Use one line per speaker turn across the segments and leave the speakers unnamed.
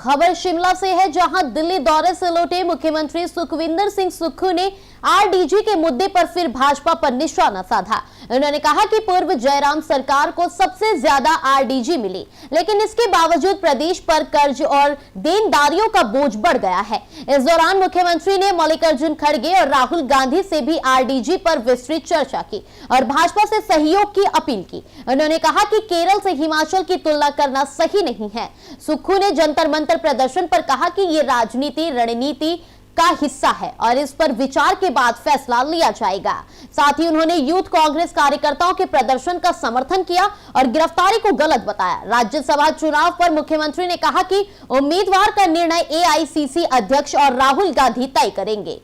खबर शिमला से है, जहां दिल्ली दौरे से लौटे मुख्यमंत्री सुखविंदर सिंह सुक्खू ने आरडीजी के मुद्दे पर फिर भाजपा पर निशाना साधा। उन्होंने कहा कि पूर्व जयराम सरकार को सबसे ज्यादा आरडीजी मिली, लेकिन इसके बावजूद प्रदेश पर कर्ज और देनदारियों का बोझ बढ़ गया है। इस दौरान मुख्यमंत्री ने मल्लिकार्जुन खड़गे और राहुल गांधी से भी आरडीजी पर विस्तृत चर्चा की और भाजपा से सहयोग की अपील की। उन्होंने कहा कि केरल से हिमाचल की तुलना करना सही नहीं है। सुक्खू ने जंतर मंतर प्रदर्शन पर कहा कि ये राजनीति रणनीति का हिस्सा है और इस पर विचार के बाद फैसला लिया जाएगा। साथ ही उन्होंने यूथ कांग्रेस कार्यकर्ताओं के प्रदर्शन का समर्थन किया और गिरफ्तारी को गलत बताया। राज्यसभा चुनाव पर मुख्यमंत्री ने कहा कि उम्मीदवार का निर्णय एआईसीसी अध्यक्ष और राहुल गांधी तय करेंगे।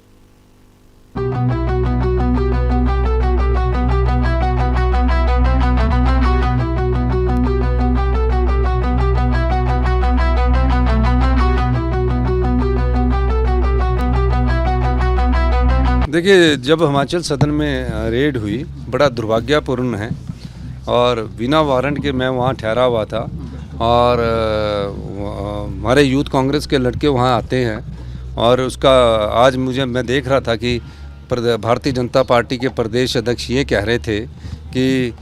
देखिए, जब हिमाचल सदन में रेड हुई, बड़ा दुर्भाग्यपूर्ण है और बिना वारंट के मैं वहाँ ठहरा हुआ था और हमारे यूथ कांग्रेस के लड़के वहाँ आते हैं और उसका आज मैं देख रहा था कि भारतीय जनता पार्टी के प्रदेश अध्यक्ष ये कह रहे थे कि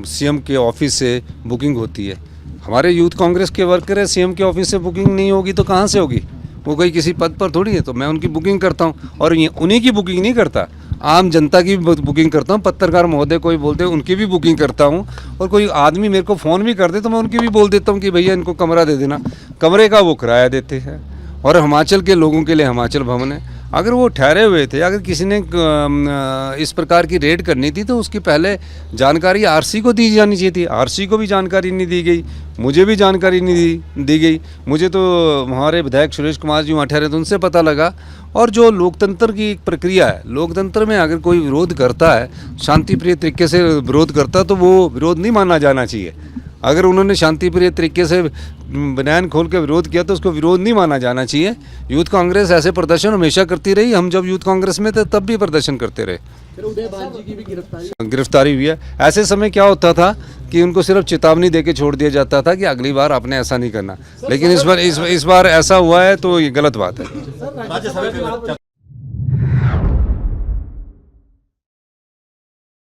सीएम के ऑफिस से बुकिंग होती है। हमारे यूथ कांग्रेस के वर्कर है, सीएम के ऑफिस से बुकिंग नहीं होगी तो कहाँ से होगी? वो कोई किसी पद पर थोड़ी है। तो मैं उनकी बुकिंग करता हूँ और ये उन्हीं की बुकिंग नहीं करता, आम जनता की भी बुकिंग करता हूँ। पत्रकार महोदय कोई बोलते हैं उनकी भी बुकिंग करता हूँ और कोई आदमी मेरे को फ़ोन भी कर दे तो मैं उनकी भी बोल देता हूँ कि भैया इनको कमरा दे देना। कमरे का वो किराया देते हैं और हिमाचल के लोगों के लिए हिमाचल भवन है। अगर वो ठहरे हुए थे, अगर किसी ने इस प्रकार की रेड करनी थी तो उसकी पहले जानकारी आरसी को दी जानी चाहिए थी। आरसी को भी जानकारी नहीं दी गई, मुझे भी जानकारी नहीं दी गई। मुझे तो हमारे विधायक सुरेश कुमार जी वहाँ ठहरे थे, उनसे पता लगा। और जो लोकतंत्र की एक प्रक्रिया है, लोकतंत्र में अगर कोई विरोध करता है, शांतिप्रिय तरीके से विरोध करता है तो वो विरोध नहीं माना जाना चाहिए। अगर उन्होंने शांतिप्रिय तरीके से बयान खोल के विरोध किया तो उसको विरोध नहीं माना जाना चाहिए। यूथ कांग्रेस ऐसे प्रदर्शन हमेशा करती रही। हम जब यूथ कांग्रेस में थे तब भी प्रदर्शन करते रहे।
उदय भान जी की भी
गिरफ्तारी हुई है। ऐसे समय क्या होता था कि उनको सिर्फ चेतावनी देके छोड़ दिया जाता था कि अगली बार आपने ऐसा नहीं करना, लेकिन इस बार ऐसा हुआ है तो ये गलत बात है।